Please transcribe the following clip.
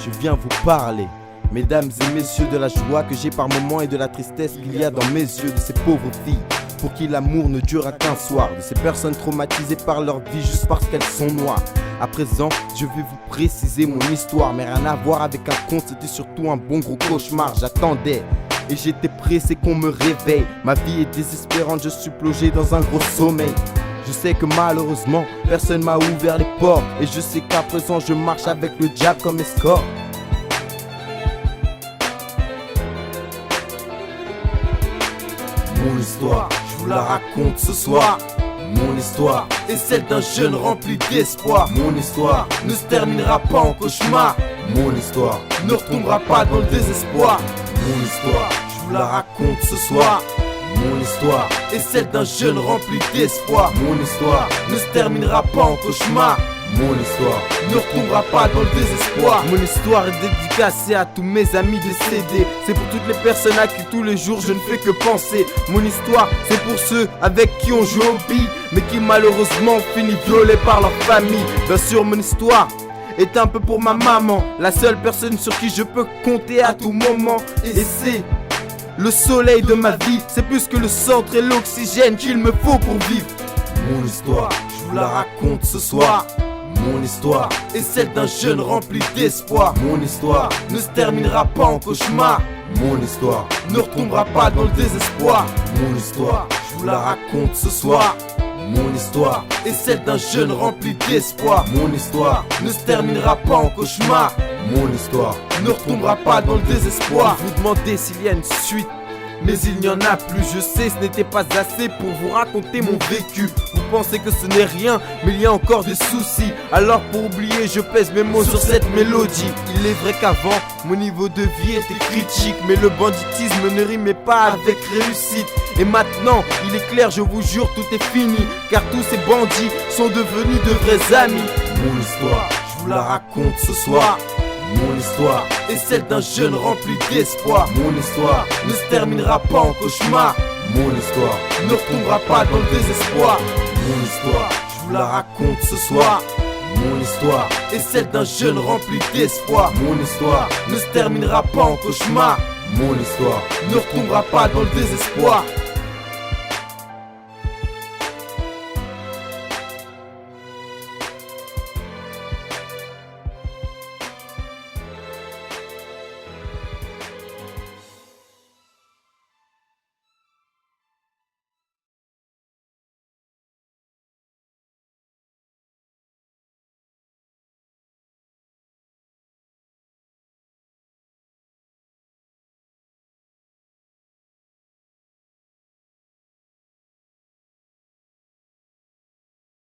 je viens vous parler. Mesdames et messieurs, de la joie que j'ai par moments et de la tristesse qu'il y a dans mes yeux, de ces pauvres filles pour qui l'amour ne durera qu'un soir, de ces personnes traumatisées par leur vie juste parce qu'elles sont noires. À présent, je vais vous préciser mon histoire, mais rien à voir avec un conte, c'était surtout un bon gros cauchemar. J'attendais et j'étais pressé qu'on me réveille. Ma vie est désespérante, je suis plongé dans un gros sommeil. Je sais que malheureusement, personne m'a ouvert les portes, et je sais qu'à présent je marche avec le diable comme escorte. Mon histoire, je vous la raconte ce soir. Mon histoire est celle d'un jeune rempli d'espoir. Mon histoire ne se terminera pas en cauchemar. Mon histoire ne retombera pas dans le désespoir. Mon histoire, je vous la raconte ce soir. Mon histoire est celle d'un jeune rempli d'espoir. Mon histoire ne se terminera pas en cauchemar. Mon histoire ne retombera pas dans le désespoir. Mon histoire est dédicacée à tous mes amis décédés. C'est pour toutes les personnes à qui tous les jours je ne fais que penser. Mon histoire c'est pour ceux avec qui on joue au billes, mais qui malheureusement finissent violés par leur famille. Bien sûr mon histoire est un peu pour ma maman, la seule personne sur qui je peux compter à tout moment. Et c'est le soleil de ma vie, c'est plus que le centre et l'oxygène qu'il me faut pour vivre. Mon histoire, je vous la raconte ce soir. Mon histoire est celle d'un jeune rempli d'espoir. Mon histoire ne se terminera pas en cauchemar. Mon histoire ne retombera pas dans le désespoir. Mon histoire, je vous la raconte ce soir. Mon histoire est celle d'un jeune rempli d'espoir. Mon histoire ne se terminera pas en cauchemar. Mon histoire ne retombera pas dans le désespoir. Vous demandez s'il y a une suite, mais il n'y en a plus. Je sais, ce n'était pas assez pour vous raconter mon vécu. Vous pensez que ce n'est rien, mais il y a encore des soucis. Alors pour oublier, je pèse mes mots sur cette mélodie. Il est vrai qu'avant, mon niveau de vie était critique, mais le banditisme ne rimait pas avec réussite. Et maintenant, il est clair, je vous jure, tout est fini, car tous ces bandits sont devenus de vrais amis. Mon histoire, je vous la raconte ce soir. Mon histoire est celle d'un jeune rempli d'espoir. Mon histoire ne se terminera pas en cauchemar. Mon histoire ne retombera pas dans le désespoir. Mon histoire, je vous la raconte ce soir. Mon histoire est celle d'un jeune rempli d'espoir. Mon histoire ne se terminera pas en cauchemar. Mon histoire ne retombera pas dans le désespoir.